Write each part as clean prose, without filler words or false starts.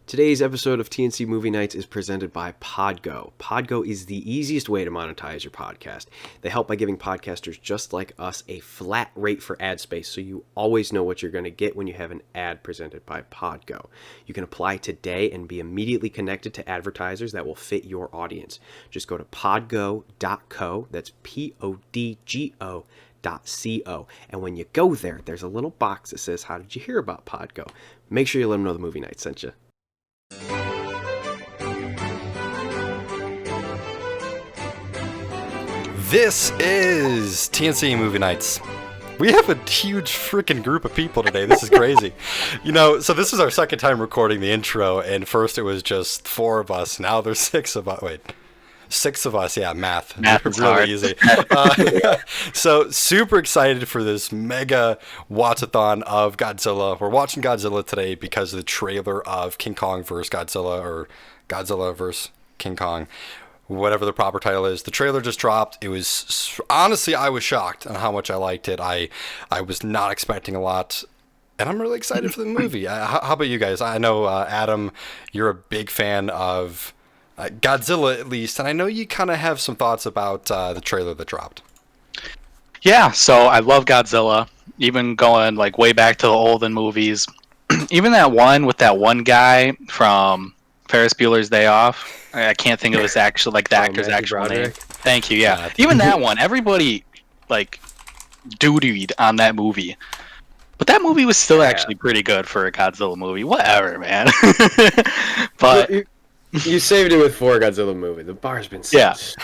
Today's episode of TNC Movie Nights is presented by Podgo. Podgo is the easiest way to monetize your podcast. They help by giving podcasters just like us a flat rate for ad space, so you always know what you're going to get when you have an ad presented by Podgo. You can apply today and be immediately connected to advertisers that will fit your audience. Just go to podgo.co, that's Podgo.co, and when you go there, there's a little box that says, "How did you hear about Podgo?" Make sure you let them know the movie night sent you. This is TNC Movie Nights. We have a huge freaking group of people today. This is crazy. So this is our second time recording the intro, and first it was just 4 of us. Now there's 6 of us. Wait. 6 of us, yeah, math is really hard. Easy. So super excited for this mega Watch-A-Thon of Godzilla. We're watching Godzilla today because of the trailer of King Kong vs. Godzilla, or Godzilla vs. King Kong, whatever the proper title is. The trailer just dropped. It was, honestly, I was shocked on how much I liked it. I was not expecting a lot, and I'm really excited for the movie. How about you guys? I know, Adam, you're a big fan of Godzilla, at least, and I know you kind of have some thoughts about the trailer that dropped. Yeah, so I love Godzilla, even going like way back to the olden movies. Even that one with that one guy from Ferris Bueller's Day Off. I can't think of his actual, like, the actor's actual name. Thank you, yeah. Even that one, everybody like doo-dooed on that movie. But that movie was still actually pretty good for a Godzilla movie. Whatever, man. But You saved it with 4 Godzilla movie. The bar's been set so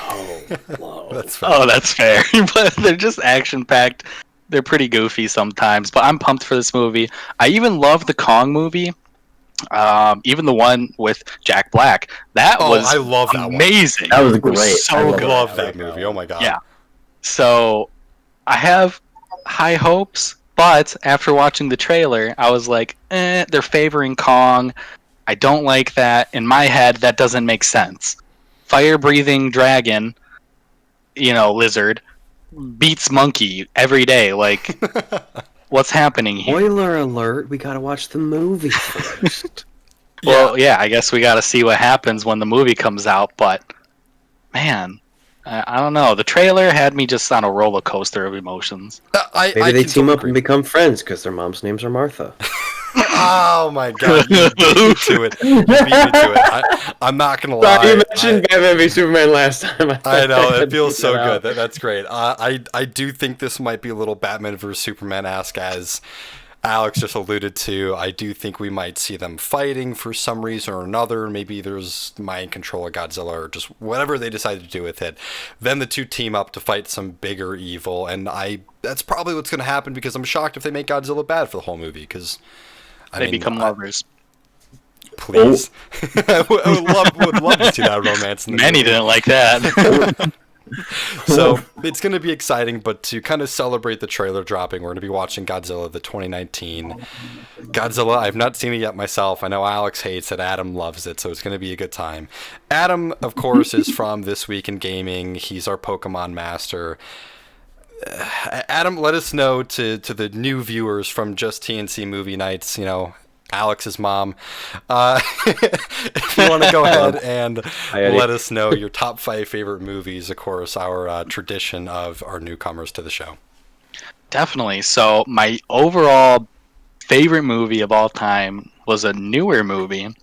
low. That's fair. Oh, that's fair. But they're just action-packed. They're pretty goofy sometimes. But I'm pumped for this movie. I even love the Kong movie. Even the one with Jack Black. That was I love that amazing. That was great. So good. I love that movie. Oh my god. Yeah. So I have high hopes, but after watching the trailer, I was like, they're favoring Kong. I don't like that. In my head, that doesn't make sense. Fire-breathing dragon, lizard, beats monkey every day. Like, what's happening here? Spoiler alert, we gotta watch the movie first. Well, yeah, I guess we gotta see what happens when the movie comes out, but, man, I don't know. The trailer had me just on a roller coaster of emotions. Maybe they team up and become friends because their mom's names are Martha. Oh my god, you beat me to it. I'm not gonna lie. Sorry, you mentioned Batman v Superman last time. I know, it feels so good. That's great. I do think this might be a little Batman vs Superman-esque, as Alex just alluded to. I do think we might see them fighting for some reason or another. Maybe there's mind control of Godzilla, or just whatever they decide to do with it. Then the two team up to fight some bigger evil, and that's probably what's going to happen, because I'm shocked if they make Godzilla bad for the whole movie, because they become lovers. Please. I would love to see that romance in the Manny movie. didn't like that. So it's going to be exciting, but to kind of celebrate the trailer dropping, we're going to be watching Godzilla, the 2019 Godzilla. I've not seen it yet myself. I know Alex hates it. Adam loves it, so it's going to be a good time. Adam, of course, is from This Week in Gaming. He's our Pokemon master. Adam, let us know to the new viewers from just TNC Movie Nights, Alex's mom, if you want to go ahead and let us know your top 5 favorite movies, of course, our tradition of our newcomers to the show. Definitely. So my overall favorite movie of all time was a newer movie, and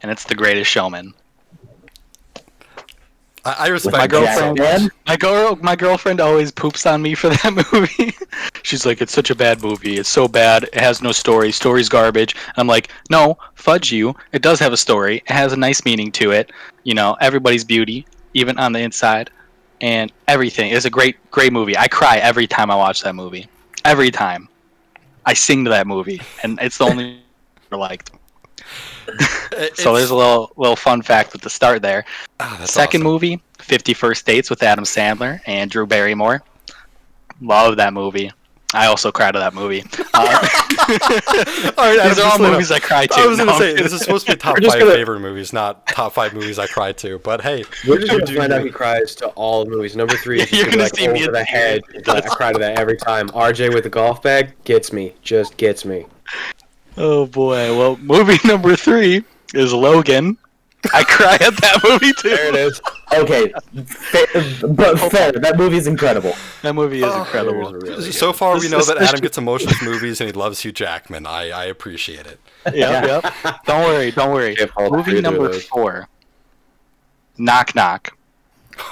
it's The Greatest Showman. I respect my girlfriend. So my girlfriend always poops on me for that movie. She's like, "It's such a bad movie. It's so bad. It has no story. Story's garbage." I'm like, "No, fudge you. It does have a story. It has a nice meaning to it. Everybody's beauty, even on the inside, and everything. It's a great movie. I cry every time I watch that movie. Every time, I sing to that movie, and it's the only I liked." So there's a little fun fact with the start there. Second awesome. movie, 50 First Dates with Adam Sandler and Drew Barrymore. Love that movie. I also cried to that movie. All right, these are all movies I cry to. I was going to say, this is supposed to be top 5 favorite movies, not top 5 movies I cry to. But hey, we're just going to find out he cries to all the movies. Number 3 is You're gonna see me over the head. I cry to that every time. RJ with the golf bag gets me. Just gets me. Oh boy. Well, movie number 3 is Logan. I cry at that movie too. There it is. Okay, but fair. That movie's incredible. That movie is incredible. Really So far, we know that This- Adam gets emotional with movies and he loves Hugh Jackman. I appreciate it. Yep. Don't worry. Can't fault Movie either number of those. 4. Knock Knock.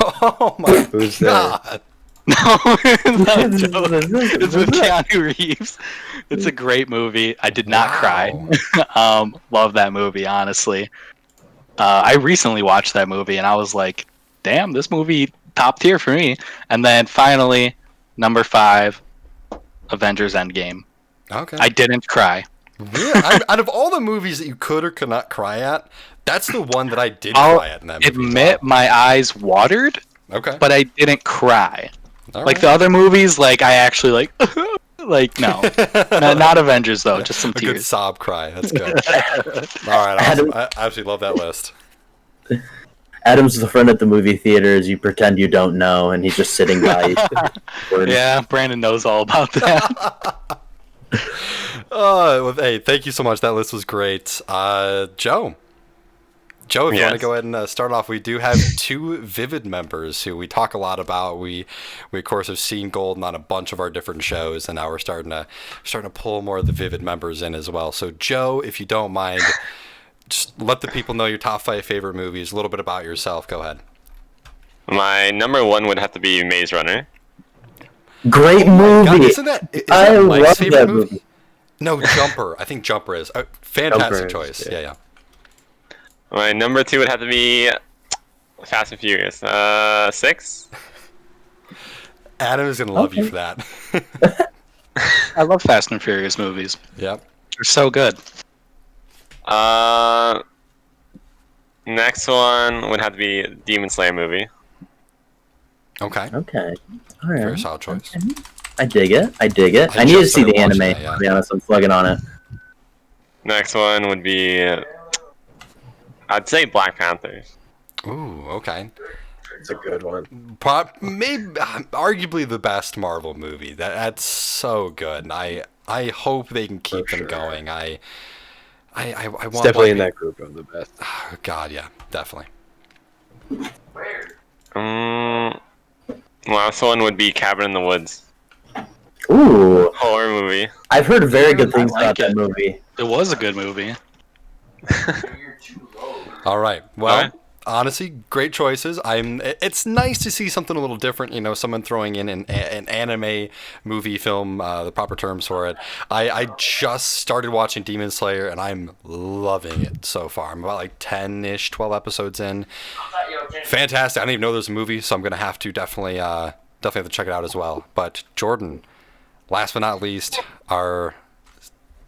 Oh my Who's there? god! No, it's with Keanu Reeves. It's a great movie. I did not cry. Love that movie, honestly. I recently watched that movie and I was like, damn, this movie top tier for me. And then finally, number 5, Avengers Endgame. Okay. I didn't cry. Really? Out of all the movies that you could or could not cry at, that's the one that I did cry at in that movie. Admit my eyes watered, Okay. but I didn't cry. All Like right. the other movies, like I actually like, like no, not Avengers though, just some A good tears. sob cry. That's good. All right. Awesome. I absolutely love that list. Adam's the friend at the movie theaters you pretend you don't know, and he's just sitting by you. Yeah, Brandon knows all about that. Well, hey, thank you so much. That list was great. Joe, if you want to Yes. go ahead and start off, we do have 2 Vivid members who we talk a lot about. We of course have seen Golden on a bunch of our different shows, and now we're starting to pull more of the Vivid members in as well. So Joe, if you don't mind, just let the people know your top 5 favorite movies, a little bit about yourself. Go ahead. My number 1 would have to be Maze Runner. Great God, movie. isn't that I Mike's love favorite that movie? movie. No, Jumper. I think Jumper is. Fantastic Jumper is, choice. yeah. Yeah. My number 2 would have to be Fast and Furious. 6. Adam is going to love you for that. I love Fast and Furious movies. Yep. They're so good. Next one would have to be Demon Slayer movie. Okay. Okay. All Very right. solid choice. I dig it. I I need to just see the started anime. watching that, yeah. To be honest, I'm plugging on it. Next one would be, I'd say Black Panther. Ooh, okay. It's a good one. Maybe arguably the best Marvel movie. That's so good. And I hope they can keep them sure. going. I want It's definitely in Black- that group of the best. God, yeah, definitely. Last one would be Cabin in the Woods. Ooh, Horror movie. I've heard very good things I like about that it. movie. It was a good movie. All right. Well, Alright. honestly, great choices. It's nice to see something a little different. You know, someone throwing in an anime movie film, the proper terms for it. I just started watching Demon Slayer, and I'm loving it so far. I'm about like 10-ish, 12 episodes in. Fantastic. I didn't even know there's a movie, so I'm gonna have to definitely have to check it out as well. But Jordan, last but not least, our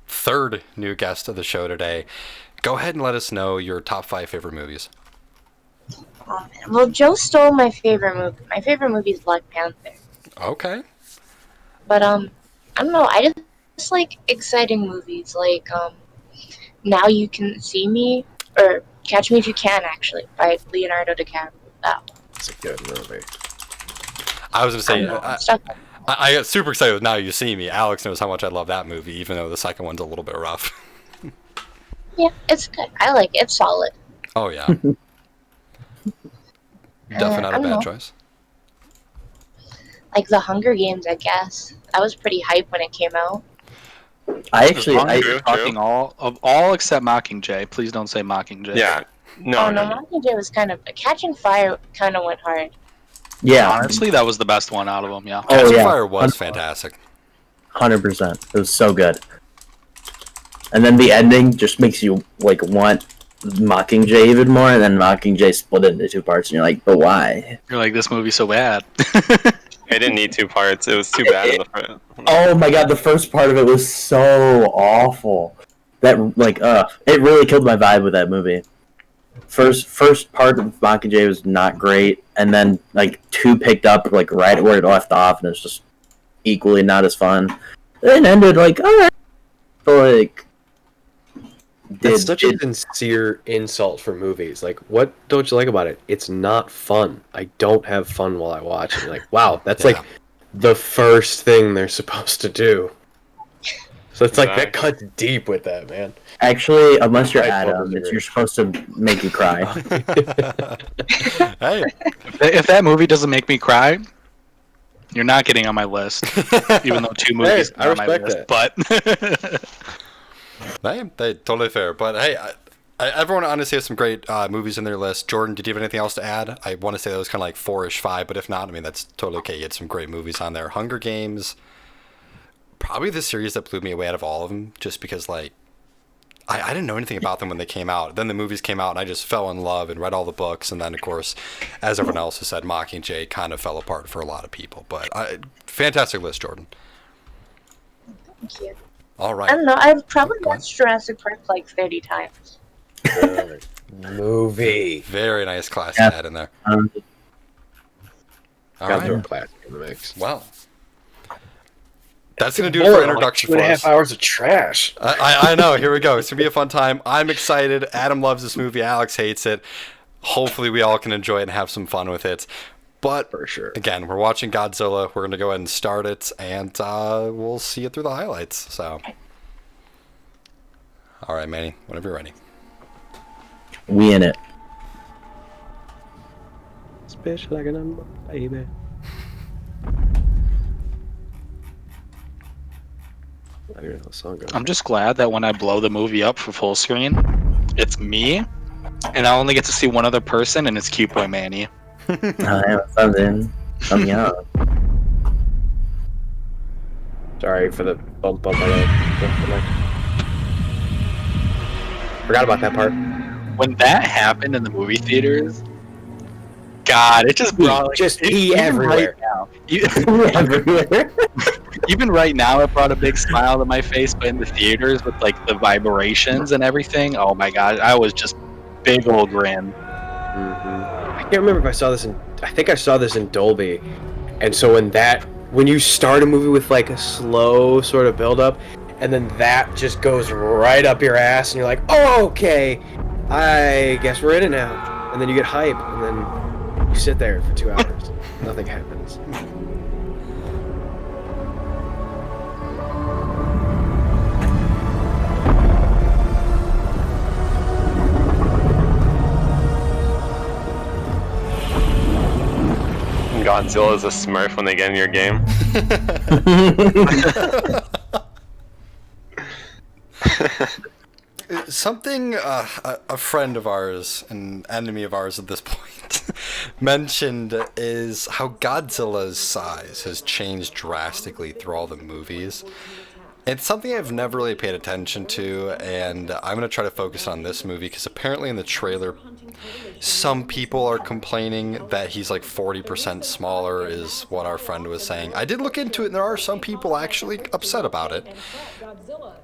3rd new guest of the show today. Go ahead and let us know your top 5 favorite movies. Well, Joe stole my favorite movie. My favorite movie is Black Panther. Okay. But I don't know. I just like exciting movies, like Now You Can See Me or Catch Me If You Can, actually, by Leonardo DiCaprio. That one. It's a good movie. I was gonna I say, don't know. I'm stuck on it. I got super excited with Now You See Me. Alex knows how much I love that movie, even though the second one's a little bit rough. Yeah, it's good. I like it. It's solid. Oh yeah. Definitely not I a don't bad know. choice. Like The Hunger Games, I guess. That was pretty hype when it came out. I actually, True. Talking all except Mockingjay. Please don't say Mockingjay. Yeah. No, Oh, no, no. Mockingjay was kind of... Catching Fire kind of went hard. yeah, Honestly, that was the best one out of them. Yeah. Oh, Catching yeah. Fire was fantastic. 100%. It was so good. And then the ending just makes you like want Mockingjay even more, and then Mockingjay split it into 2 parts, and you're like, but why? You're like, this movie's so bad. It didn't need 2 parts. It was too bad in the first. Oh my god, the first part of it was so awful. That like, it really killed my vibe with that movie. First part of Mockingjay was not great, and then like 2 picked up like right where it left off, and it's just equally not as fun. It ended like alright, but like That's such a sincere insult for movies. Like, what don't you like about it? It's not fun. I don't have fun while I watch it. Like, wow, that's Yeah. like the first thing they're supposed to do. So it's like that Exactly. cuts deep with that, man. Actually, unless you're Right, Adam, you're supposed to make you cry. Hey. If that movie doesn't make me cry, you're not getting on my list. Even though 2 movies I are on my respect list, that. but They totally fair. But hey, everyone honestly has some great movies in their list. Jordan, did you have anything else to add? I want to say that was kind of like 4-ish, 5, but if not, I mean, that's totally okay. You had some great movies on there. Hunger Games, probably the series that blew me away out of all of them, just because, like, I didn't know anything about them when they came out. Then the movies came out, and I just fell in love and read all the books. And then, of course, as everyone else has said, Mockingjay kind of fell apart for a lot of people. But fantastic list, Jordan. Thank you. All I right. don't know. I've probably Go on. watched Jurassic Park like 30 times. Movie. Very nice class Yeah. to add in there. Um, All Gotta throw a right. classic in the mix. Well, that's going to do it for introduction for us. hours of trash. I know. Here we go. It's going to be a fun time. I'm excited. Adam loves this movie. Alex hates it. Hopefully, we all can enjoy it and have some fun with it. But For sure. again, we're watching Godzilla. We're going to go ahead and start it, and we'll see it through the highlights. So, all right, Manny, whenever you're ready. we in it. Special like a number, baby. I don't know how the song goes. I'm just glad that when I blow the movie up for full screen, it's me, and I only get to see one other person, and it's Cute Boy Manny. Something out. Sorry for the bump on my Forgot about that part. When that happened in the movie theaters, God, it just brought Just it- pee even everywhere. Right now, even right now, it brought a big smile to my face. But in the theaters, with like the vibrations and everything, oh my God, I was just big old grin. I can't remember if I saw this in. I think I saw this in Dolby, and so when you start a movie with like a slow sort of build up, and then that just goes right up your ass, and you're like, oh, okay, I guess we're in it now, and then you get hype, and then you sit there for 2 hours, nothing happens. Godzilla's a smurf when they get in your game. Something a friend of ours, an enemy of ours at this point, mentioned is how Godzilla's size has changed drastically through all the movies. It's something I've never really paid attention to, and I'm going to try to focus on this movie because apparently in the trailer, some people are complaining that he's like 40% smaller, is what our friend was saying. I did look into it, and there are some people actually upset about it.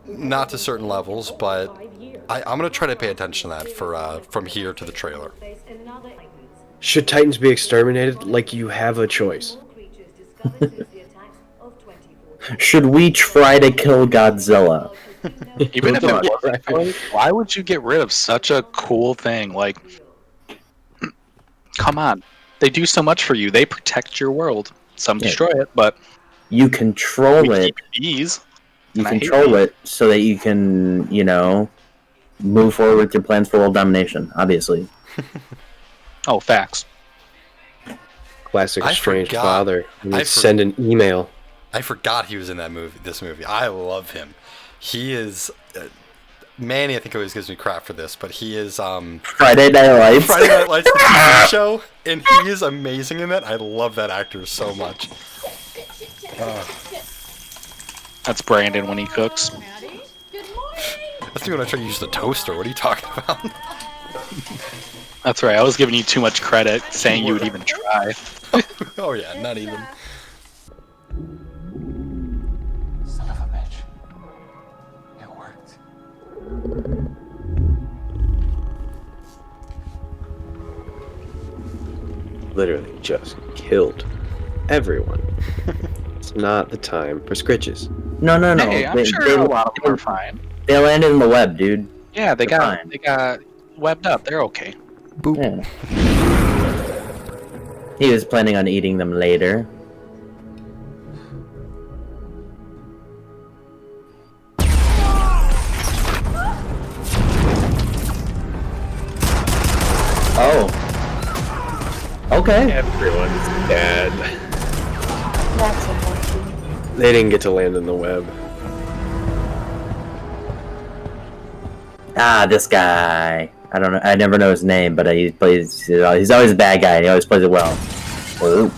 Not to certain levels, but I'm going to try to pay attention to that for from here to the trailer. Should Titans be exterminated? Like you have a choice. Should we try to kill Godzilla? Even if it Right. wasn't good, why would you get rid of such a cool thing? Like, come on, they do so much for you. They protect your world. Some Yeah. destroy it, but You control we it. keep these. You and I hate control these. it so that you can, move forward with your plans for world domination. Obviously. Oh, facts. Classic I estranged forgot. father. I You send an email. I forgot he was in that movie. This movie, I love him. He is Manny. I think always gives me crap for this, but he is Friday Night Lights. Friday Night Lights, the TV show, and he is amazing in that. I love that actor so much. That's Brandon when he cooks. That's me when I try to use the toaster. What are you talking about? That's right. I was giving you too much credit, saying you would even try. Oh yeah, not even. Son of a bitch. It worked. Literally just killed everyone. It's not the time for scritches. No. Hey, I'm sure a lot of them are fine. They landed in the web, dude. Yeah, they They're got fine. they got webbed up. They're okay. Yeah. He was planning on eating them later. Oh. Okay. Everyone's dead. That's unfortunate. They didn't get to land in the web. Ah, this guy. I don't know. I never know his name, but he plays. He's always a bad guy. And he always plays it well. Ooh.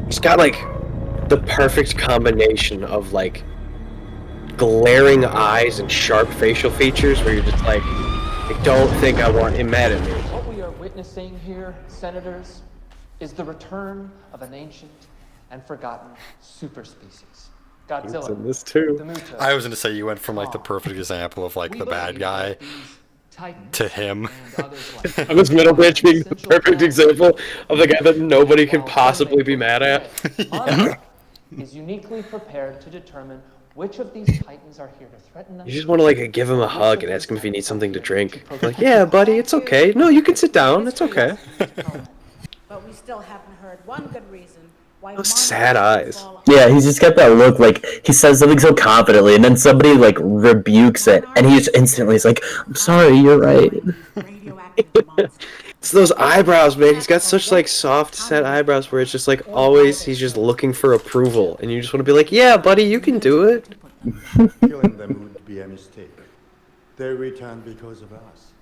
He's got like the perfect combination of like glaring eyes and sharp facial features where you're just like, I don't think I want him mad at me. What we are witnessing here, senators, is the return of an ancient and forgotten super species. It's Godzilla. in this too. The Muto. I was gonna say you went from like the perfect example of like the bad guy to him. I'm this middle bitch being the perfect example of the guy that nobody can possibly be mad at. Monarch is uniquely prepared to determine which of these titans are here to threaten us. You just want to like give him a hug and ask him if he needs something to drink. Like, yeah, buddy, it's okay. No, you can sit down. It's okay. But we still haven't heard one good reason why Those sad eyes. Yeah, he's just got that look like he says something so confidently, and then somebody like rebukes it, and he just instantly is like, "I'm sorry, you're right." It's those eyebrows, man. He's got such like soft, set eyebrows where it's just like always he's just looking for approval, and you just want to be like, yeah, buddy, you can do it. Killing them would be a mistake. They returned because of us.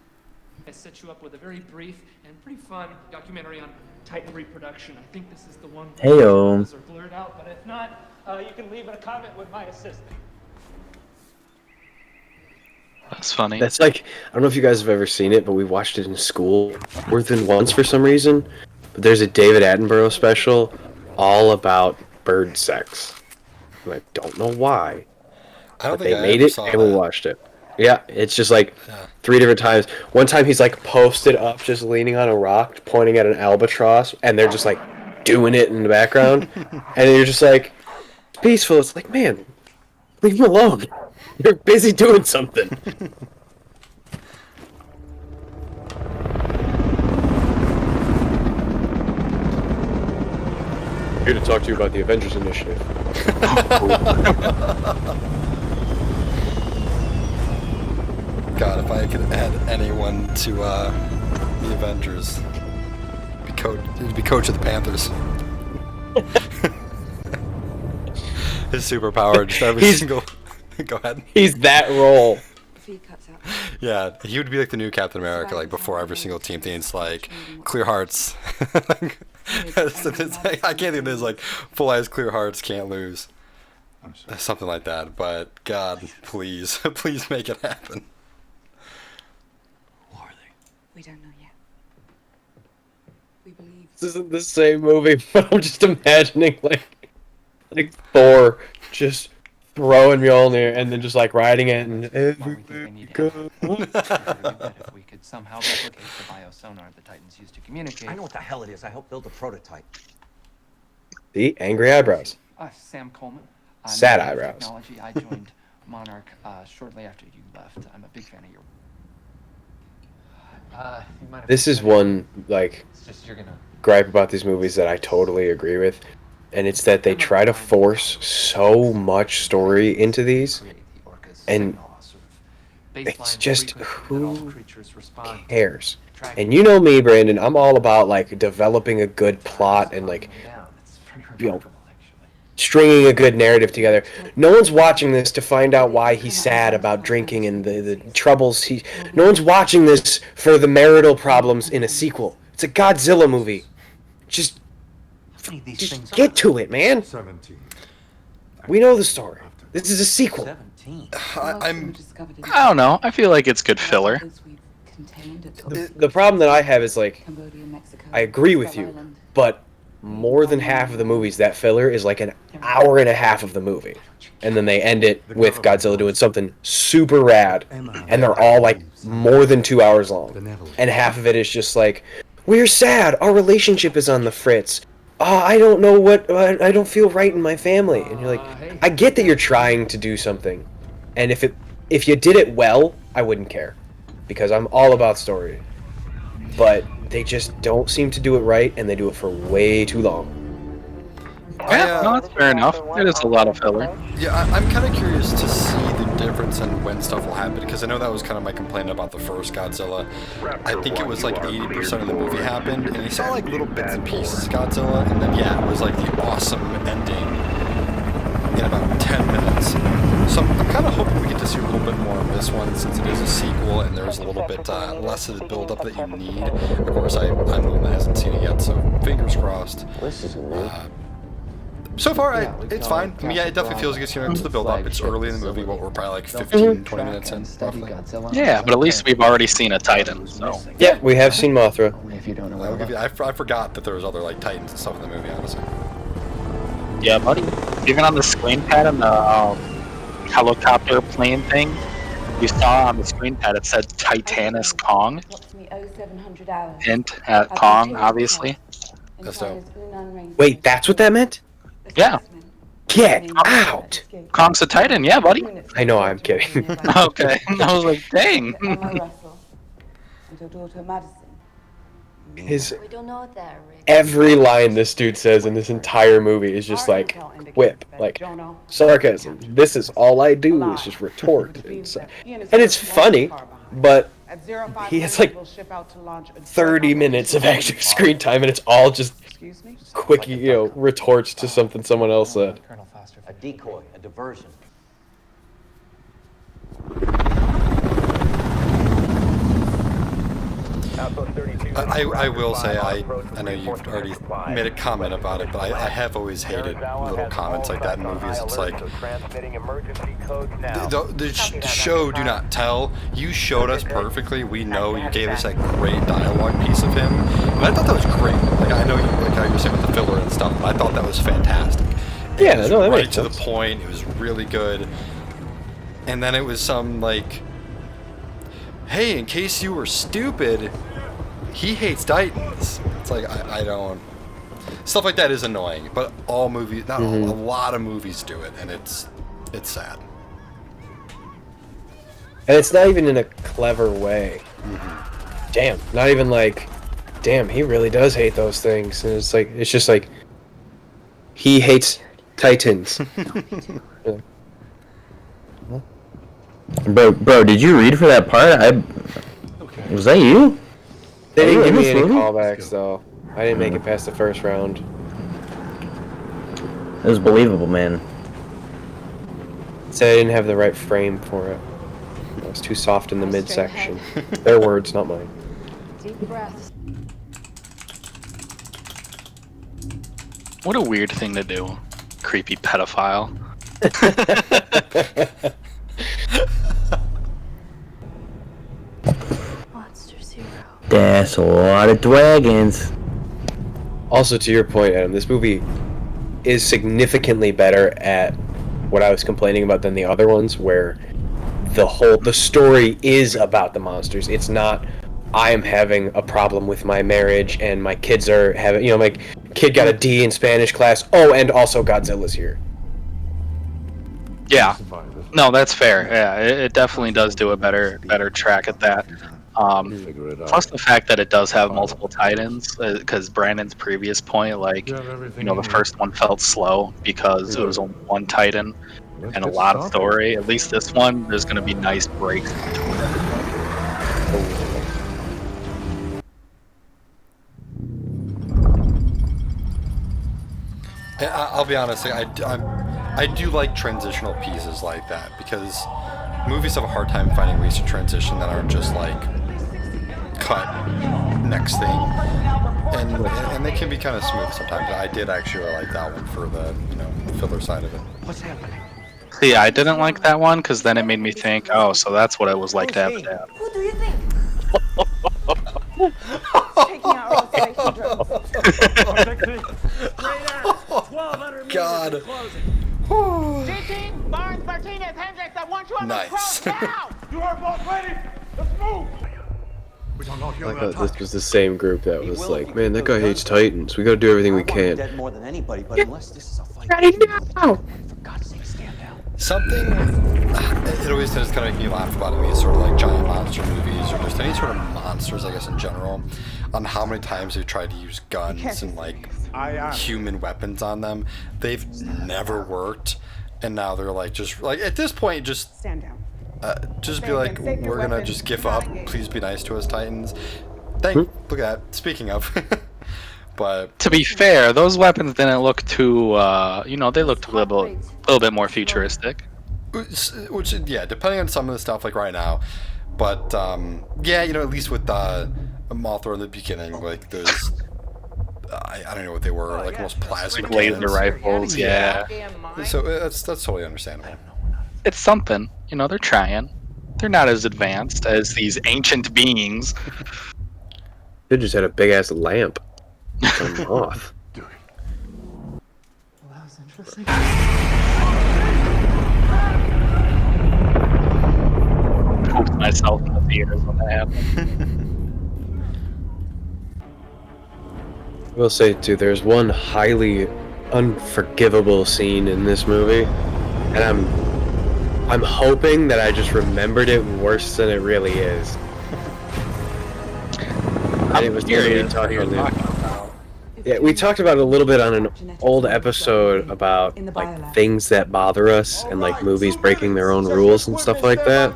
I set you up with a very brief and pretty fun documentary on Titan reproduction. I think this is the one. Heyo. Are blurred out, but if not, you can leave a comment with my assistant. That's funny. That's like, I don't know if you guys have ever seen it, but we watched it in school more than once for some reason. But there's a David Attenborough special all about bird sex. And I don't know why. I don't But think they I made ever it saw and we that. watched it. Yeah, it's just like 3 different times. One time he's like posted up, just leaning on a rock, pointing at an albatross, and they're just like doing it in the background. And you're just like, it's peaceful. It's like, man, leave him alone. You're busy doing something. Here to talk to you about the Avengers Initiative. God, if I could add anyone to the Avengers, it'd be coach of the Panthers. His superpower, just every single. Go ahead. He's that role. Yeah, he would be like the new Captain America, like before every single team thinks like clear hearts. I can't think of this like full eyes, clear hearts, can't lose. Something like that. But God, please, please make it happen. Who are they? We don't know yet. We believe. This isn't the same movie, but I'm just imagining like Thor just throwing Mjolnir and then just like riding it and everywhere we go. If we could somehow replicate the biosonar the Titans used to communicate. I know what the hell it is. I helped build a prototype. See, angry eyebrows. Sam Coleman. Sad eyebrows. Technology. I joined Monarch shortly after you left. I'm a big fan of your. This is one like It's just you're gonna. gripe about these movies that I totally agree with, and it's that they try to force so much story into these, and it's just who cares? And you know me, Brandon, I'm all about like developing a good plot and like, you know, stringing a good narrative together. No one's watching this to find out why he's sad about drinking and the troubles no one's watching this for the marital problems in a sequel. It's a Godzilla movie. Just get to it, man. 17. We know the story. This is a sequel. I don't know. I feel like it's good filler. The problem that I have is like, I agree with you, but more than half of the movies, that filler is like an hour and a half of the movie. And then they end it with Godzilla doing something super rad, and they're all like more than 2 hours long. And half of it is just like, we're sad, our relationship is on the fritz. I don't know what, I don't feel right in my family. And you're like, I get that you're trying to do something. And if you did it well, I wouldn't care. Because I'm all about story. But they just don't seem to do it right, and they do it for way too long. Yeah, no, that's fair enough. It is a lot of filler. Yeah, I'm kind of curious to see the difference in when stuff will happen, because I know that was kind of my complaint about the first Godzilla. I think it was like 80% of the movie happened, and you saw like little bits and pieces of Godzilla, and then yeah, it was like the awesome ending in about 10 minutes. So I'm kind of hoping we get to see a little bit more of this one, since it is a sequel and there's a little bit less of the build-up that you need. Of course, I'm the one that hasn't seen it yet, so fingers crossed. So far, it's fine. I mean, yeah, it definitely feels like it's to the build-up. It's early in the movie, but we're probably like 15, 20 minutes in, roughly. Yeah, but at least we've already seen a Titan, so. Yeah, we have seen Mothra. I forgot that there was other like Titans and stuff in the movie, honestly. Yeah, buddy. Even on the screen pad and the helicopter plane thing, you saw on the screen pad it said Titanus Kong. Hint at Kong, obviously. That's dope. Wait, that's what that meant? Yeah. Get out! Kong's a Titan, yeah, buddy. I know, I'm kidding. Okay. I was like, dang. Every line this dude says in this entire movie is just like quip, like sarcasm. This is all I do is just retort. And it's funny, but he has like 30 minutes of extra screen time, and it's all just quick, retorts to something someone else said. A decoy, a diversion. I will say, I know you've already made a comment about it, but I have always hated little comments like that in movies. It's like, the show do not tell. You showed us perfectly. We know you gave us that great dialogue piece of him. And I thought that was great. Like, I know you, like how you were saying with the filler and stuff, but I thought that was fantastic. It was that right makes to sense. the point. It was really good. And then it was some, like, hey, in case you were stupid, he hates Titans. It's like, I don't... Stuff like that is annoying, but all movies, not all, a lot of movies do it, and it's sad. And it's not even in a clever way. Damn, not even like, damn, he really does hate those things. And it's like, it's just like, he hates Titans. Bro, did you read for that part? Was that you? They didn't give me any callbacks, though. I didn't make it past the first round. It was believable, man. Said I didn't have the right frame for it. I was too soft in the midsection. Their words, not mine. Deep breaths. What a weird thing to do. Creepy pedophile. That's a lot of dragons. Also, to your point, Adam, this movie is significantly better at what I was complaining about than the other ones, where the story is about the monsters. It's not, I am having a problem with my marriage and my kids are having, my kid got a D in Spanish class. Oh, and also Godzilla's here. Yeah. No, that's fair. Yeah, it definitely does do a better track at that. Plus the fact that it does have multiple Titans, because Brandon's previous point, like, the first one felt slow because it was only one Titan and a lot of story. At least this one, there's going to be nice breaks between it. I'll be honest, I do like transitional pieces like that, because movies have a hard time finding ways to transition that aren't just like cut next thing, and they can be kind of smooth sometimes. I did actually like that one for the filler side of it. What's happening? See, I didn't like that one because then it made me think, oh, so that's what it was like to have dad. Who do you think? Taking out safety drugs. God. 18, Barnes, Martinez, Hendricks, I want you on Nice. the cross now! You are both ready! Let's move! We don't know if you're I gonna thought this touch. was the same group that He was will if like, he man, that goes guy hates gunslinging. Titans. We gotta do everything we I want him can. dead more than anybody, but unless this is a fight, Ready now. for God's sake, stand down. Something it always does kind of make me laugh about in these sort of like giant monster movies or just any sort of monsters, I guess, in general, on how many times they've tried to use guns and like human weapons on them. They've never worked, and now they're like just like at this point just Stand down. just be like, we're gonna just give up. Please be nice to us, Titans. Look at that. Speaking of, but To be fair, those weapons didn't look too. They looked a little bit more futuristic. which yeah, depending on some of the stuff like right now, but yeah, at least with Mothra in the beginning, like those. I don't know what they were, like almost plasma Like laser cannons. rifles, yeah. So that's totally understandable. It's something. They're trying. They're not as advanced as these ancient beings. They just had a big ass lamp. Come off. Well, that was interesting. Pooped myself in the theaters when that happened. I will say too, there's one highly unforgivable scene in this movie, and I'm hoping that I just remembered it worse than it really is. And it was literally talking about. Yeah, we talked about it a little bit on an old episode about like things that bother us and like movies breaking their own rules and stuff like that.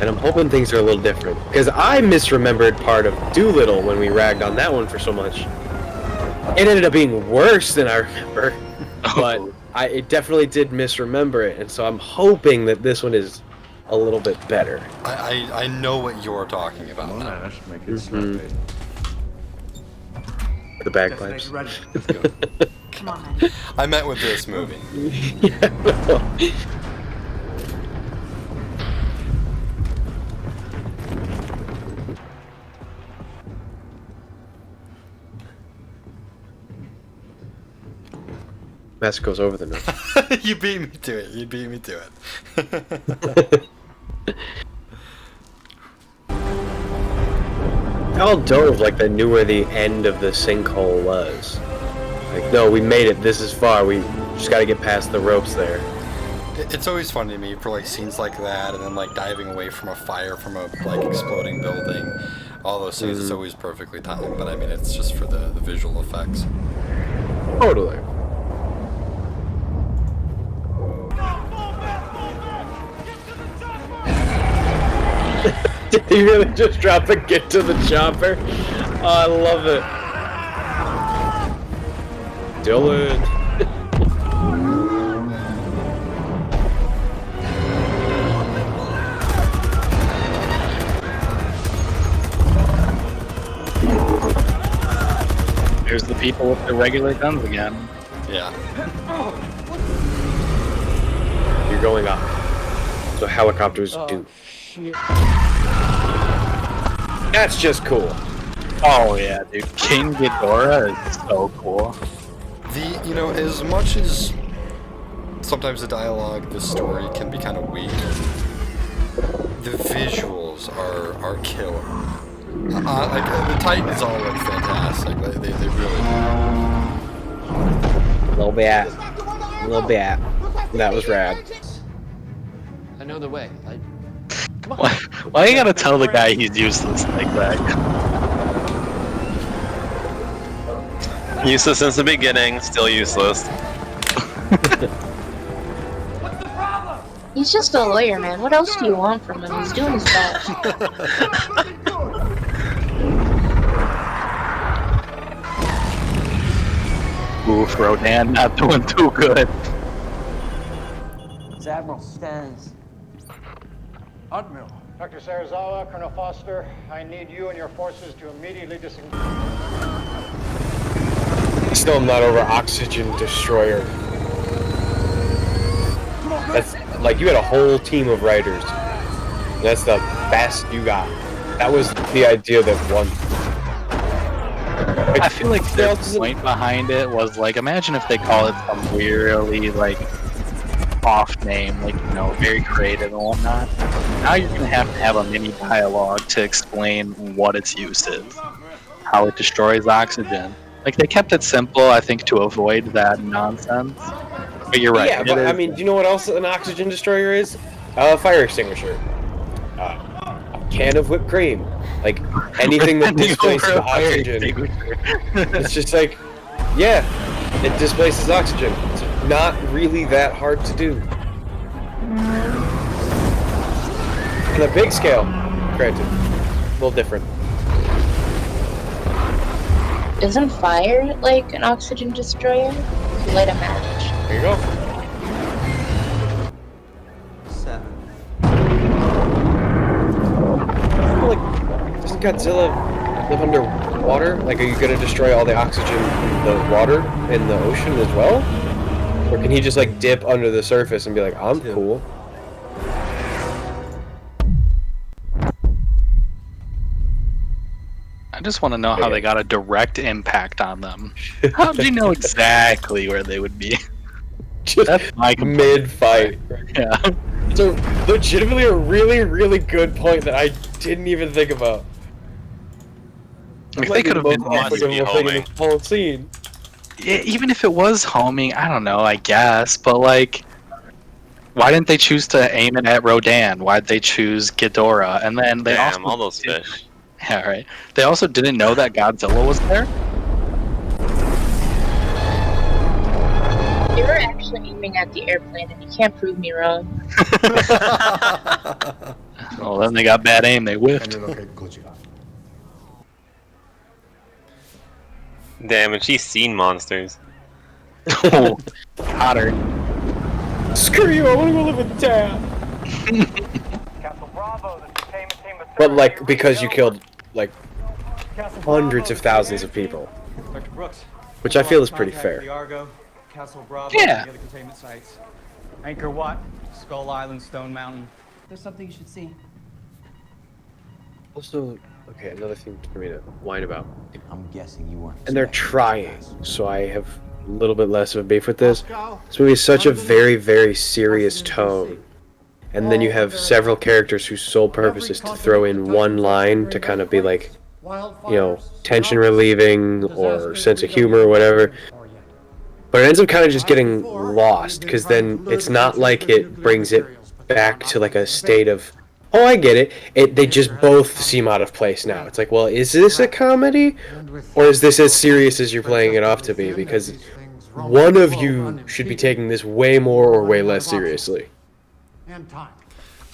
And I'm hoping things are a little different because I misremembered part of Doolittle when we ragged on that one for so much. It ended up being worse than I remember, but I definitely did misremember it, and so I'm hoping that this one is a little bit better. I know what you're talking about. Make it snappy. The bagpipes. Come on, Manny. I meant with this movie. Mask goes over the nose. You beat me to it. You beat me to it. They all dove like they knew where the end of the sinkhole was. Like, no, we made it this is far. We just got to get past the ropes there. It's always funny to me for like scenes like that, and then like diving away from a fire from a like exploding building. All those things. It's always perfectly timed. But I mean, it's just for the visual effects. Totally. Did he really just drop a get to the chopper? Oh, I love it. Dylan. Here's the people with the regular guns again. Yeah. You're going up. So helicopters do. Shit. That's just cool. Oh yeah, dude. King Ghidorah is so cool. As much as sometimes the dialogue, the story can be kind of weak, the visuals are killer. Like the Titans all look fantastic. They really do. A little bit. A little bit. That was rad. I know the way. Come on. Why you gotta tell the guy he's useless like that? Useless since the beginning, still useless. He's just a lawyer, man. What else do you want from him? He's doing his best. Oof, Rodan not doing too good. It's Admiral Stans. Admiral. Dr. Sarazawa, Colonel Foster, I need you and your forces to immediately disengage. Still not over Oxygen Destroyer. That's like you had a whole team of writers. That's the best you got. That was the idea that won. I feel like their point behind it was like, imagine if they call it some weirdly like off name, like, you know, very creative and whatnot. Now you're gonna have to have a mini dialogue to explain what its use is, how it destroys oxygen. Like, they kept it simple, I think, to avoid that nonsense. But you're right. Yeah, but I mean, do you know what else an oxygen destroyer is? A fire extinguisher. A can of whipped cream. Like, anything that displaces oxygen. It's just like, yeah, it displaces oxygen. It's not really that hard to do. On a big scale, granted. A little different. Isn't fire like an oxygen destroyer? You light a match. There you go. 7. Like, doesn't Godzilla live underwater? Like, are you gonna destroy all the oxygen in the water in the ocean as well? Or can he just like dip under the surface and be like, I'm cool? I just want to know how they got a direct impact on them. How did you know exactly where they would be? Just That's my mid-fight. Yeah. It's a legitimately a really, really good point that I didn't even think about. Like, they could have been the whole scene. Yeah, even if it was homing, I don't know, I guess, but like, why didn't they choose to aim it at Rodan? Why'd they choose Ghidorah? And then they Damn, also all those fish. Yeah, right. They also didn't know that Godzilla was there. They were actually aiming at the airplane, and you can't prove me wrong. Well, then they got bad aim. They whiffed. Damn, and she's seen monsters. Oh, hotter. Screw you! I want to go live with Dad. But like, because you killed like hundreds of thousands of people, which I feel is pretty fair. Yeah. Containment sites. Anchor Wat, Skull Island, Stone Mountain. There's something you should see. Also, okay, another thing for me to whine about. I'm guessing you weren't. And they're trying, so I have a little bit less of a beef with this. This movie is such a very, very serious tone. And then you have several characters whose sole purpose is to throw in one line to kind of be like, you know, tension relieving or sense of humor or whatever. But it ends up kind of just getting lost, because then it's not like it brings it back to like a state of, oh, I get it. They just both seem out of place now. It's like, well, is this a comedy? Or is this as serious as you're playing it off to be? Because one of you should be taking this way more or way less seriously.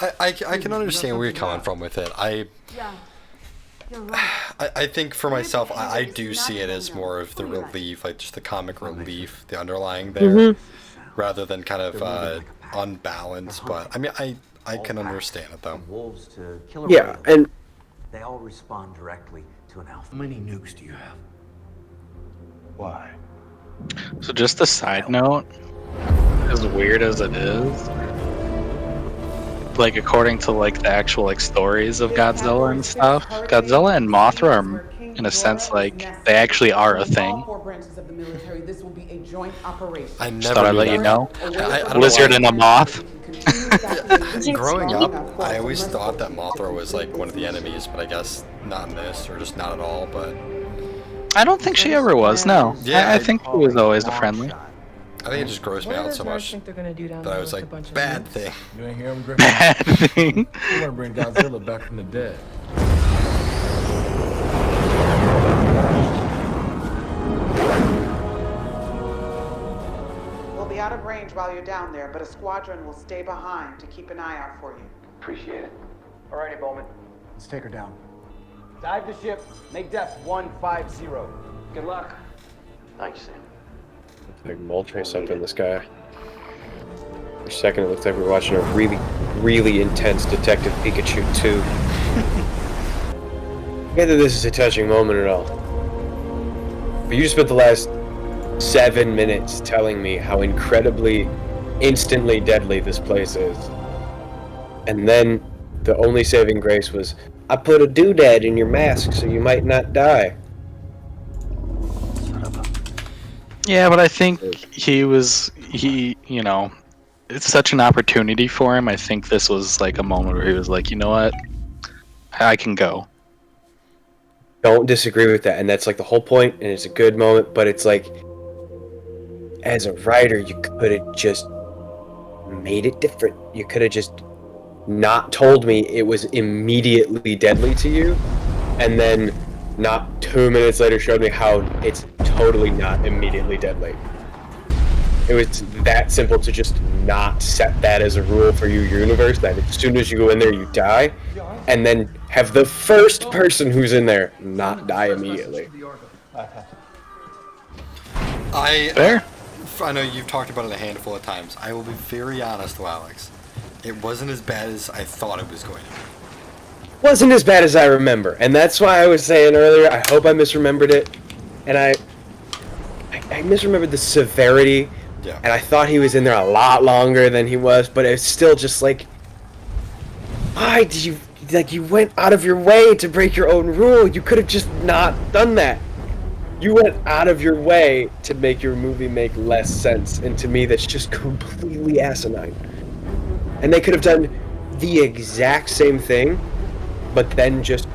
I can understand where you're coming from with it. I think for myself, I do see it as more of the relief, like just the comic relief, the underlying there, rather than kind of unbalanced. But I mean, I can understand it though. Yeah, and they all respond directly to an alpha. How many nukes do you have? Why? So just a side note, as weird as it is, like according to like the actual like stories of Godzilla and stuff, Godzilla and Mothra are, in a sense, like they actually are a thing. I Just thought I'd let you know. Lizard and a moth. Growing up, I always thought that Mothra was like one of the enemies, but I guess not in this, or just not at all. But I don't think she ever was. No. Yeah, I think she was always a friendly. I think it just grossed me out so much that I was like, bad thing. You ain't hear him, Griffin? Bad thing. You wanna bring Godzilla back from the dead. We'll be out of range while you're down there, but a squadron will stay behind to keep an eye out for you. Appreciate it. Alrighty, Bowman. Let's take her down. Dive the ship. Make depth 150. Good luck. Thanks, Sam. like mole trace up in the sky. For a second, it looks like we're watching a really, really intense Detective Pikachu 2. Whether this is a touching moment at all. But you just spent the last 7 minutes telling me how incredibly, instantly deadly this place is. And then the only saving grace was, I put a doodad in your mask so you might not die. Yeah, but I think he, you know, it's such an opportunity for him. I think this was like a moment where he was like, you know what, I can go. Don't disagree with that, and that's like the whole point, and it's a good moment. But it's like, as a writer, you could have just made it different. You could have just not told me it was immediately deadly to you, and then not 2 minutes later showed me how it's totally not immediately deadly. It was that simple to just not set that as a rule for your universe, that as soon as you go in there, you die, and then have the first person who's in there not die immediately. I know you've talked about it a handful of times. I will be very honest, though, Alex. It wasn't as bad as I thought it was going to be. Wasn't as bad as I remember, and that's why I was saying earlier, I hope I misremembered it, and I misremembered the severity, and I thought he was in there a lot longer than he was, but it's still just like, why did you, like, you went out of your way to break your own rule. You could have just not done that. You went out of your way to make your movie make less sense, and to me that's just completely asinine. And they could have done the exact same thing, but then just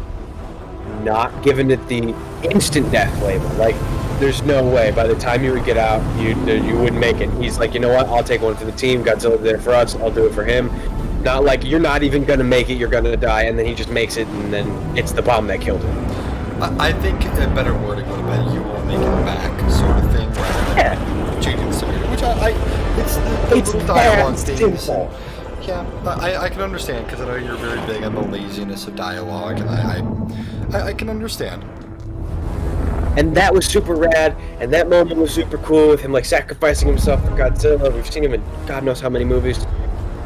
not given it the instant death label. Like, there's no way by the time you would get out, you wouldn't make it. He's like, you know what, I'll take one for the team, Godzilla's there for us, I'll do it for him. Not like, you're not even gonna make it, you're gonna die, and then he just makes it, and then it's the bomb that killed him. I think a better wording would have been, you will make it back, sort of thing, rather than changing the severity. Which it's the dialogue things. Yeah, I can understand, because I know you're very big on the laziness of dialogue, and I can understand. And that was super rad, and that moment was super cool with him like sacrificing himself for Godzilla. We've seen him in God knows how many movies.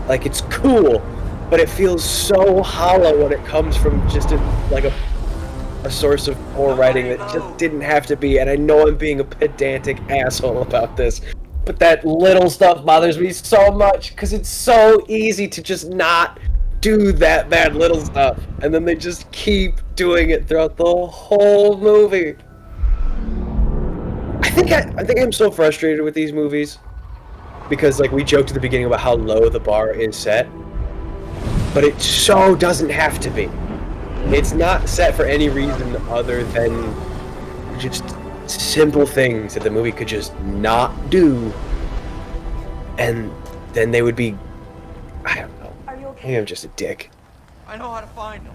Like, it's cool, but it feels so hollow when it comes from just a source of poor writing that just didn't have to be. And I know I'm being a pedantic asshole about this, but that little stuff bothers me so much because it's so easy to just not do that bad little stuff, and then they just keep doing it throughout the whole movie. I think I'm so frustrated with these movies because, like, we joked at the beginning about how low the bar is set, but it so doesn't have to be. It's not set for any reason other than just simple things that the movie could just not do, and then they would be, I don't know. Are you okay? Maybe I'm just a dick. I know how to find them.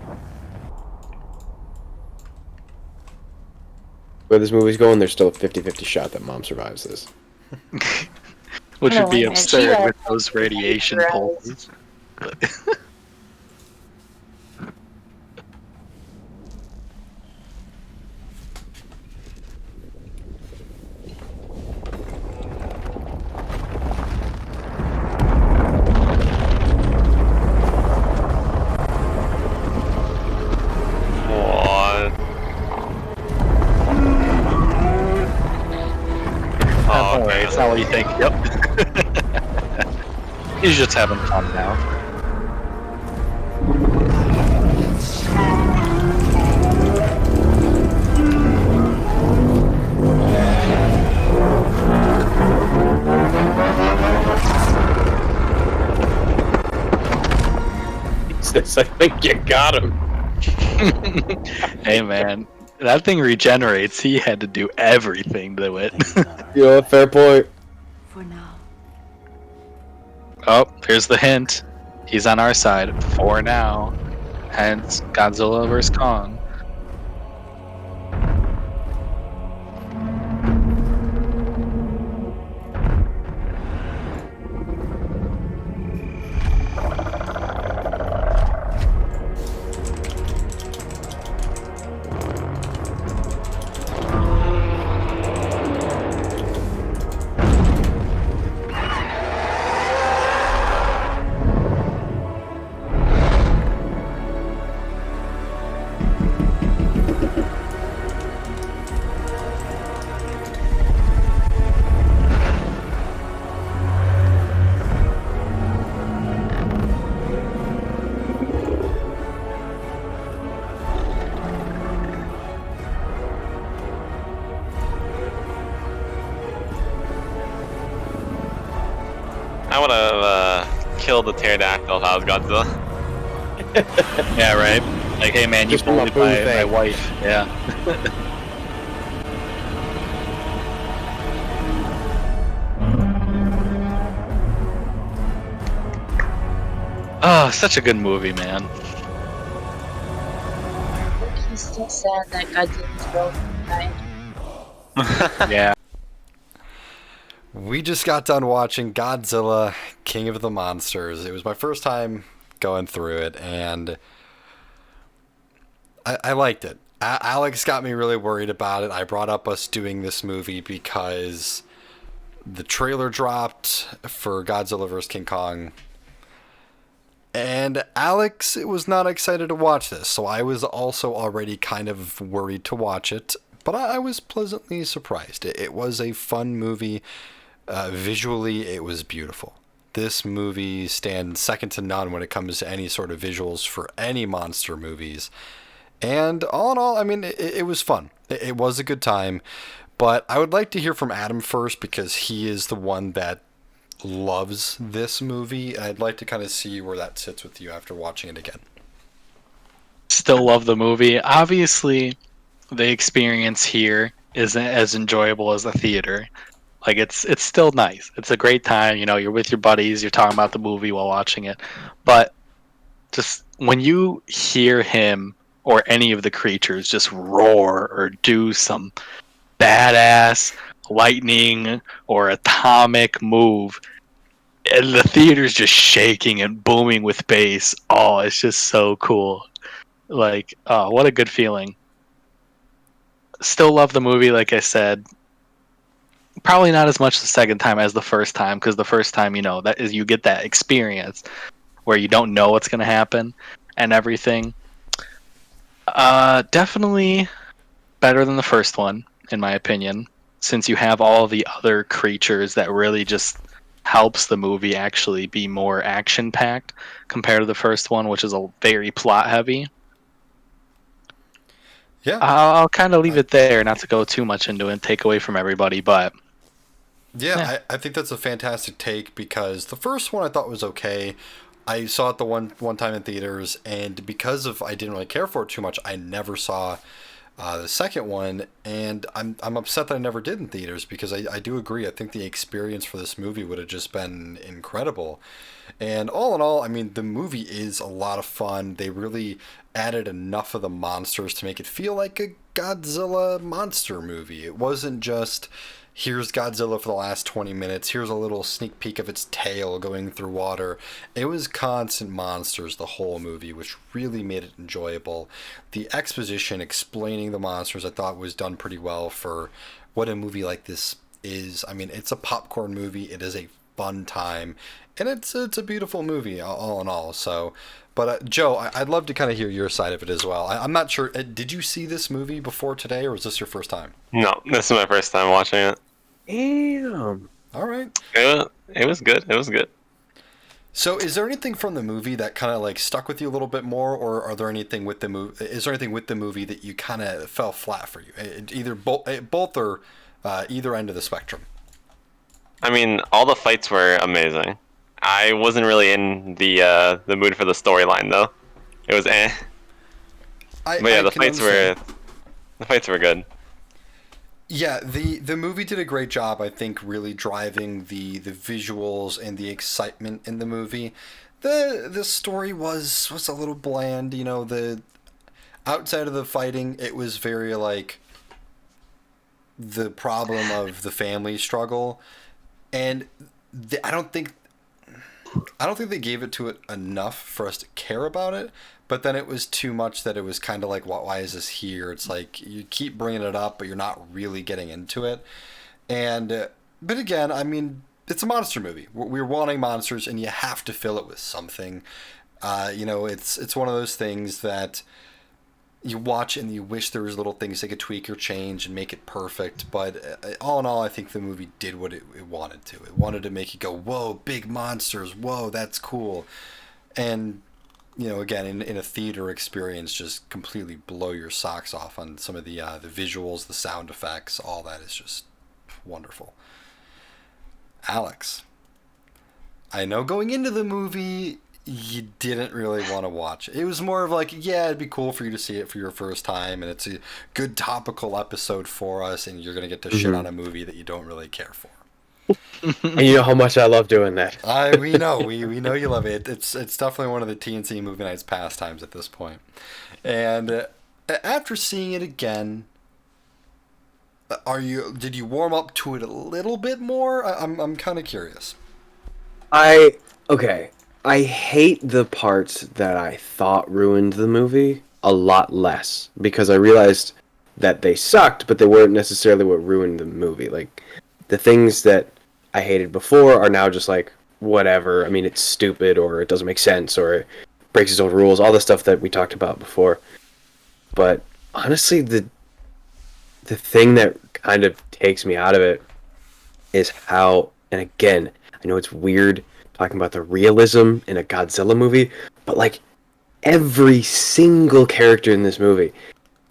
Where this movie's going, there's still a 50-50 shot that Mom survives this. Which would be man, absurd she with those radiation has- pulses. Oh, don't worry, it's not what you think. Yep. He's just having fun now. I think you got him. Hey man, that thing regenerates. He had to do everything to it. You know, fair point. For now. Oh, here's the hint. He's on our side for now. Hence Godzilla vs. Kong. I would have kill the pterodactyl if I was Godzilla. Yeah, right. Like, hey man, you Just from a bullied boo my thing. wife. Yeah. Oh, such a good movie, man. He's still sad that Godzilla's girlfriend died. Yeah. We just got done watching Godzilla King of the Monsters. It was my first time going through it, and I liked it. Alex got me really worried about it. I brought up us doing this movie because the trailer dropped for Godzilla vs. King Kong, and Alex was not excited to watch this, so I was also already kind of worried to watch it, but I was pleasantly surprised. It was a fun movie. Visually, it was beautiful. This movie stands second to none when it comes to any sort of visuals for any monster movies. And all in all, I mean, it was fun. It was a good time. But I would like to hear from Adam first because he is the one that loves this movie. I'd like to kind of see where that sits with you after watching it again. Still love the movie. Obviously, the experience here isn't as enjoyable as the theater. Like, it's still nice. It's a great time. You know, you're with your buddies. You're talking about the movie while watching it. But just when you hear him or any of the creatures just roar or do some badass lightning or atomic move, and the theater's just shaking and booming with bass. Oh, it's just so cool. Like, oh, what a good feeling. Still love the movie, like I said. Probably not as much the second time as the first time, because the first time, you know, that is, you get that experience where you don't know what's going to happen and everything. Definitely better than the first one, in my opinion, since you have all the other creatures that really just helps the movie actually be more action-packed compared to the first one, which is a very plot-heavy. Yeah. I'll kind of leave it there, not to go too much into it and take away from everybody, but... Yeah, I think that's a fantastic take because the first one I thought was okay. I saw it the one time in theaters, and because of I didn't really care for it too much, I never saw the second one, and I'm upset that I never did in theaters because I do agree. I think the experience for this movie would have just been incredible. And all in all, I mean, the movie is a lot of fun. They really added enough of the monsters to make it feel like a Godzilla monster movie. It wasn't just, here's Godzilla for the last 20 minutes, here's a little sneak peek of its tail going through water. It was constant monsters the whole movie, which really made it enjoyable. The exposition explaining the monsters I thought was done pretty well for what a movie like this is. I mean, it's a popcorn movie, it is a fun time, and it's a beautiful movie all in all. So, but Joe, I'd love to kind of hear your side of it as well. I'm not sure, did you see this movie before today, or was this your first time? No, this is my first time watching it. Damn. All right. It was good. It was good. So, is there anything from the movie that kind of like stuck with you a little bit more, or are there anything with the movie? Is there anything with the movie that you kind of fell flat for you? Either both or either end of the spectrum. I mean, all the fights were amazing. I wasn't really in the mood for the storyline though. It was eh. But yeah, the fights were good. Yeah, the movie did a great job, I think, really driving the visuals and the excitement in the movie. The story was a little bland, you know, the outside of the fighting, it was very like the problem of the family struggle, and I don't think they gave it to it enough for us to care about it. But then it was too much that it was kind of like, why is this here? It's like you keep bringing it up, but you're not really getting into it. And but again, I mean, it's a monster movie. We're wanting monsters, and you have to fill it with something. You know, it's one of those things that you watch and you wish there was little things they could tweak or change and make it perfect. But all in all, I think the movie did what it wanted to. It wanted to make you go, whoa, big monsters, whoa, that's cool. And you know, again, in a theater experience, just completely blow your socks off on some of the visuals, the sound effects, all that is just wonderful. Alex, I know going into the movie, you didn't really want to watch it. It was more of like, yeah, it'd be cool for you to see it for your first time, and it's a good topical episode for us, and you're going to get to shit on a movie that you don't really care for. And you know how much I love doing that. We know you love it. It's definitely one of the TNC movie nights pastimes at this point. And after seeing it again, did you warm up to it a little bit more? I'm kind of curious. I hate the parts that I thought ruined the movie a lot less, because I realized that they sucked, but they weren't necessarily what ruined the movie. Like, the things that I hated before are now just like, whatever. I mean, it's stupid, or it doesn't make sense, or it breaks its own rules, all the stuff that we talked about before. But honestly, the thing that kind of takes me out of it is how, and again, I know it's weird talking about the realism in a Godzilla movie, but like every single character in this movie,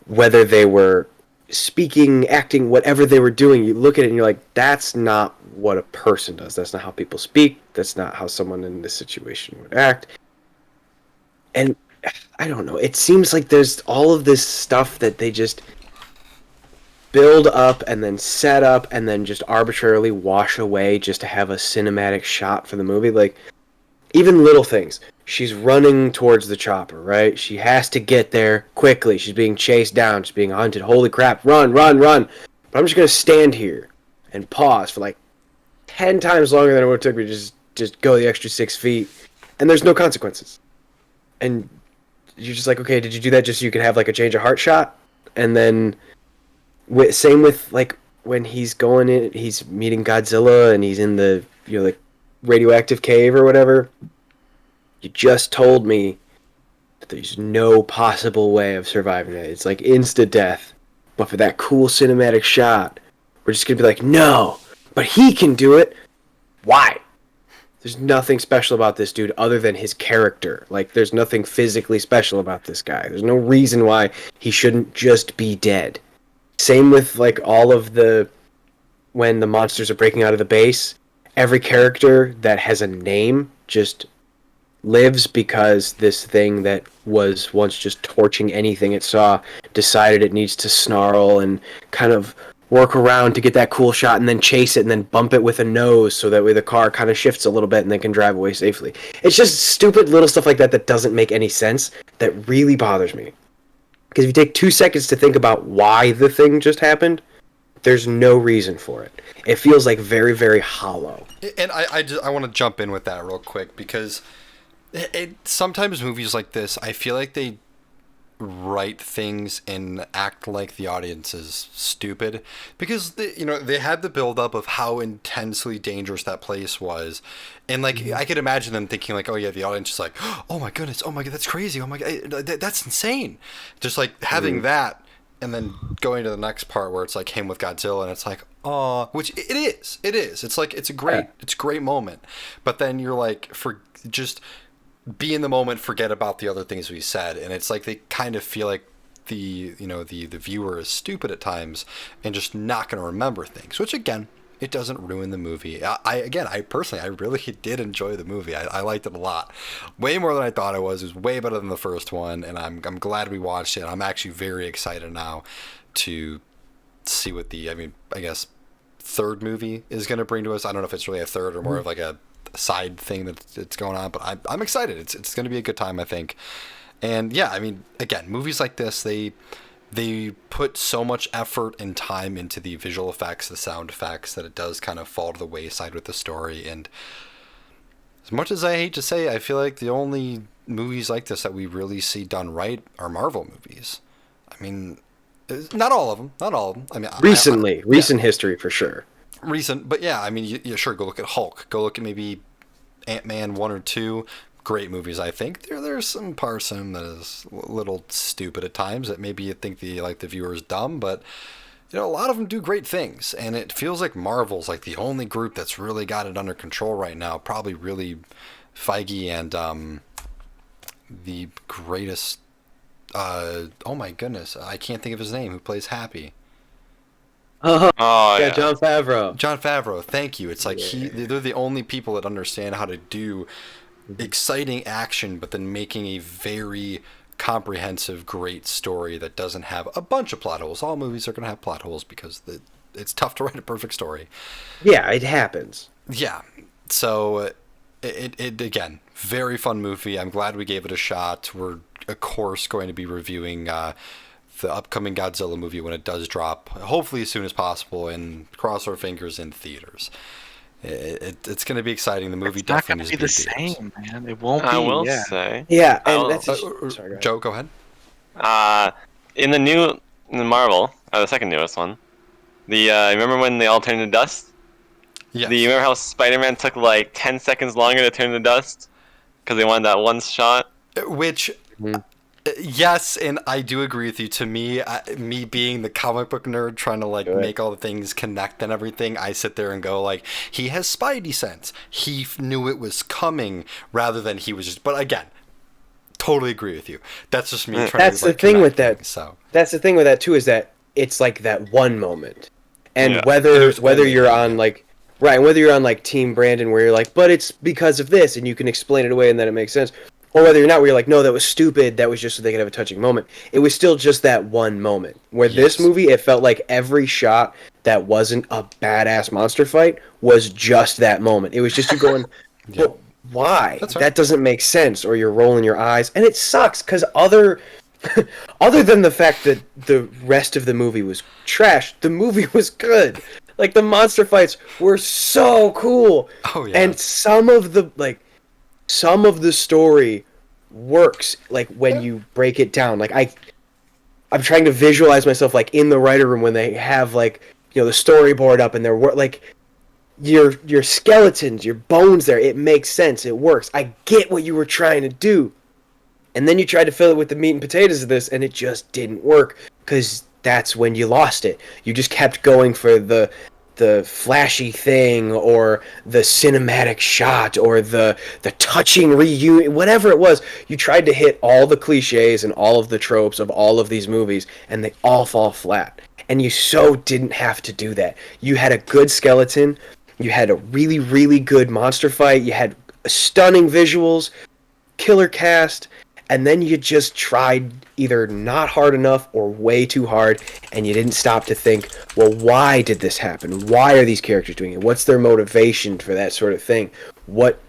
whether they were speaking, acting, whatever they were doing, you look at it and you're like, that's not what a person does. That's not how people speak. That's not how someone in this situation would act. And I don't know. It seems like there's all of this stuff that they just build up and then set up and then just arbitrarily wash away just to have a cinematic shot for the movie. Like, even little things. She's running towards the chopper, right? She has to get there quickly. She's being chased down. She's being hunted. Holy crap. Run, run, run. But I'm just going to stand here and pause for like 10 times longer than it would have took me to just go the extra 6 feet. And there's no consequences. And you're just like, okay, did you do that just so you could have like a change of heart shot? And then same with like when he's going in, he's meeting Godzilla and he's in the, like radioactive cave or whatever. You just told me that there's no possible way of surviving that. It's like insta death. But for that cool cinematic shot, we're just gonna be like, no, but he can do it. Why? There's nothing special about this dude other than his character. Like, there's nothing physically special about this guy. There's no reason why he shouldn't just be dead. Same with like all of when the monsters are breaking out of the base, every character that has a name just lives because this thing that was once just torching anything it saw decided it needs to snarl and kind of work around to get that cool shot and then chase it and then bump it with a nose so that way the car kind of shifts a little bit and they can drive away safely. It's just stupid little stuff like that doesn't make any sense that really bothers me. Because if you take 2 seconds to think about why the thing just happened, there's no reason for it. It feels like very, very hollow. And I want to jump in with that real quick, because sometimes movies like this, I feel like they write things and act like the audience is stupid, because they had the build up of how intensely dangerous that place was, and like I could imagine them thinking like, oh yeah, the audience is like, oh my goodness, oh my god, that's crazy, oh my god, that's insane, just like having that, and then going to the next part where it's like him with Godzilla and it's like, oh, which it is, it's like it's a great moment, but then you're like, for just be in the moment, forget about the other things we said, and it's like they kind of feel like the viewer is stupid at times and just not going to remember things, which again, it doesn't ruin the movie. I personally really did enjoy the movie. I liked it a lot, way more than I thought it was. It was way better than the first one, and I'm glad we watched it. I'm actually very excited now to see what I guess third movie is going to bring to us. I don't know if it's really a third or more of like a side thing that's going on, but I'm excited. It's going to be a good time, I think. And yeah, I mean, again, movies like this, they put so much effort and time into the visual effects, the sound effects, that it does kind of fall to the wayside with the story. And as much as I hate to say, I feel like the only movies like this that we really see done right are Marvel movies. I mean, not all of them. I mean, recent history for sure. Recent, but yeah, I mean, sure, go look at Hulk. Go look at maybe Ant-Man 1 or 2. Great movies, I think. There's some parts in them that is a little stupid at times that maybe you think the viewer is dumb, but a lot of them do great things, and it feels like Marvel's like the only group that's really got it under control right now. Probably really Feige and the greatest. Oh my goodness, I can't think of his name. Who plays Happy? Oh, Oh yeah, yeah. Jon Favreau. Jon Favreau, thank you. It's like they're the only people that understand how to do exciting action, but then making a very comprehensive, great story that doesn't have a bunch of plot holes. All movies are going to have plot holes because it's tough to write a perfect story. Yeah, it happens. Yeah. So it again, very fun movie. I'm glad we gave it a shot. We're of course going to be reviewing the upcoming Godzilla movie when it does drop, hopefully as soon as possible, and cross our fingers in theaters. It's going to be exciting. The movie definitely It's not going to be the same, man. It won't be. I will yeah. say. Yeah, I and will- that's sorry, go ahead. Joe, go ahead. In the Marvel, the second newest one, remember when they all turned to dust? Yes. Do you remember how Spider-Man took like 10 seconds longer to turn to dust? Because they wanted that one shot? Which, yes, and I do agree with you. To me, me being the comic book nerd trying to like make all the things connect and everything, I sit there and go like, he has Spidey sense. He knew it was coming rather than he was just. But again, totally agree with you. That's just me trying That's to. the thing with that. Things, so That's the thing with that too, is that it's like that one moment, and Yeah. whether you're on like. Right, whether you're on like Team Brandon, where you're like, but it's because of this, and you can explain it away, and then it makes sense, or whether you're not, where you're like, no, that was stupid. That was just so they could have a touching moment. It was still just that one moment. Where this movie, it felt like every shot that wasn't a badass monster fight was just that moment. It was just you going, well, why? That doesn't make sense. Or you're rolling your eyes, and it sucks because other than the fact that the rest of the movie was trash, the movie was good. Like, the monster fights were so cool. Oh, yeah. And some of the story works, like, when you break it down. Like, I'm trying to visualize myself, like, in the writer room when they have, like, you know, the storyboard up and they're, like, your skeletons, your bones there. It makes sense. It works. I get what you were trying to do. And then you tried to fill it with the meat and potatoes of this, and it just didn't work, because that's when you lost it. You just kept going for the flashy thing, or the cinematic shot, or the touching reunion, whatever it was. You tried to hit all the cliches and all of the tropes of all of these movies, and they all fall flat. And you so didn't have to do that. You had a good skeleton, you had a really, really good monster fight, you had stunning visuals, killer cast, and then you just tried either not hard enough or way too hard, and you didn't stop to think, well, why did this happen? Why are these characters doing it? What's their motivation for that sort of thing? What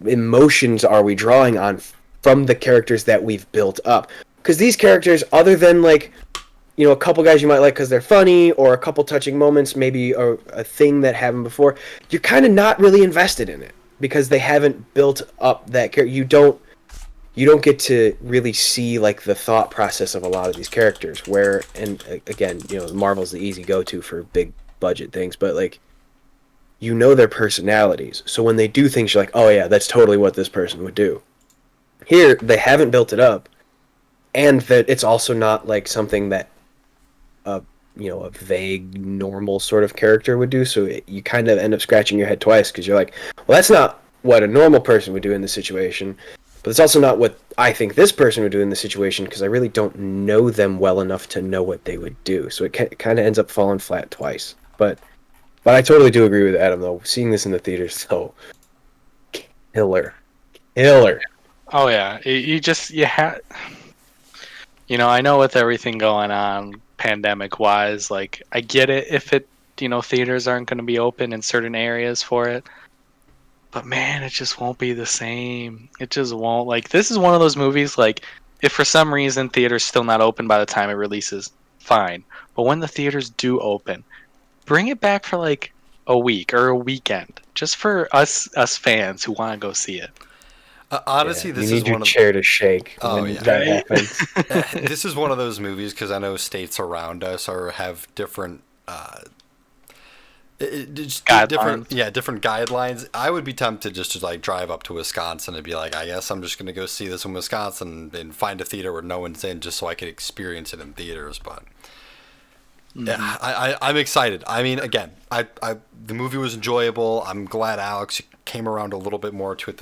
emotions are we drawing on from the characters that we've built up? Because these characters, other than, like, you know, a couple guys you might like because they're funny, or a couple touching moments, maybe a thing that happened before, you're kind of not really invested in it, because they haven't built up that character. You don't get to really see, like, the thought process of a lot of these characters, where, and again, you know, Marvel's the easy go-to for big budget things, but, like, you know their personalities. So when they do things, you're like, oh yeah, that's totally what this person would do. Here, they haven't built it up, and that it's also not, like, something that, you know, a vague, normal sort of character would do, so you kind of end up scratching your head twice, because you're like, well, that's not what a normal person would do in this situation. But it's also not what I think this person would do in this situation, because I really don't know them well enough to know what they would do. So it kind of ends up falling flat twice. But I totally do agree with Adam, though. Seeing this in the theaters, so killer. Oh yeah, you know, I know with everything going on pandemic wise, like, I get it if it, you know, theaters aren't going to be open in certain areas for it. But man, it just won't be the same. It just won't. Like, this is one of those movies, like, if for some reason theater's still not open by the time it releases, fine. But when the theaters do open, bring it back for, like, a week or a weekend, just for us fans who want to go see it. Honestly, this you is need your one of chair to shake Oh, when yeah. that happens. This is one of those movies, because I know states around us have different different guidelines. I would be tempted just to, like, drive up to Wisconsin and be like, I guess I'm just gonna go see this in Wisconsin and find a theater where no one's in, just so I could experience it in theaters. But yeah, I'm excited. I mean, again, the movie was enjoyable. I'm glad Alex came around a little bit more to it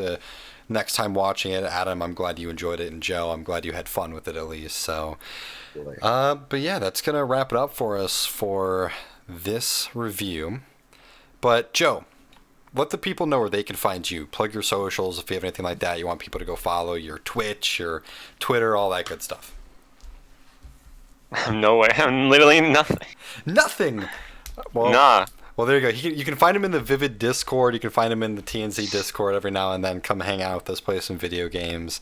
next time watching it. Adam, I'm glad you enjoyed it, and Joe, I'm glad you had fun with it at least. So, but yeah, that's gonna wrap it up for us for this review. But Joe, let the people know where they can find you. Plug your socials if you have anything like that. You want people to go follow your Twitch, your Twitter, all that good stuff. No way. I'm literally nothing. Nothing. Well, nah. Well, there you go. You can find him in the Vivid Discord. You can find him in the TNC Discord every now and then. Come hang out with us, play some video games.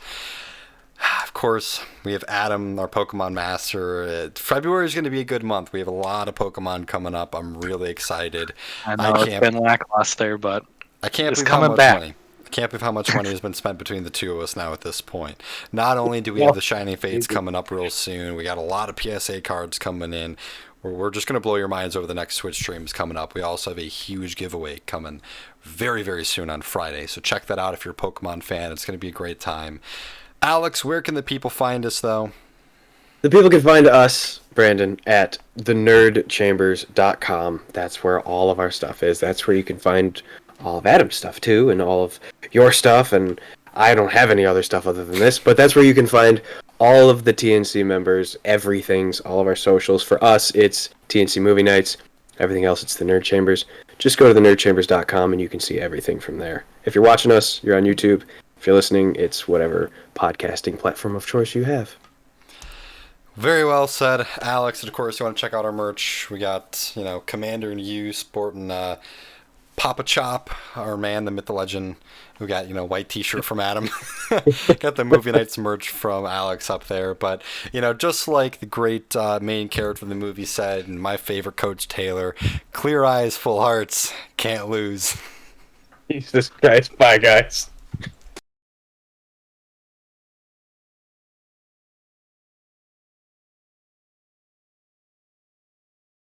Of course, we have Adam, our Pokemon Master. February is going to be a good month. We have a lot of Pokemon coming up. I'm really excited. I know it's been lackluster, but I can't it's believe how coming much back. money. I can't believe how much money has been spent between the two of us now at this point. Not only do we have the Shining Fates coming up real soon, we got a lot of PSA cards coming in. We're just going to blow your minds over the next Switch streams coming up. We also have a huge giveaway coming very, very soon on Friday. So check that out if you're a Pokemon fan. It's going to be a great time. Alex, where can the people find us, though? The people can find us, Brandon, at thenerdchambers.com. That's where all of our stuff is. That's where you can find all of Adam's stuff, too, and all of your stuff. And I don't have any other stuff other than this, but that's where you can find all of the TNC members, everything's, all of our socials. For us, it's TNC Movie Nights. Everything else, it's the Nerd Chambers. Just go to thenerdchambers.com and you can see everything from there. If you're watching us, you're on YouTube. If you're listening, it's whatever podcasting platform of choice you have. Very well said, Alex. And of course, you want to check out our merch. We got, Commander and you sporting Papa Chop, our man, the myth, the legend. We got, white t-shirt from Adam. Got the Movie Nights merch from Alex up there. But, just like the great main character of the movie said, and my favorite Coach Taylor, clear eyes, full hearts, can't lose. Jesus Christ. Bye, guys.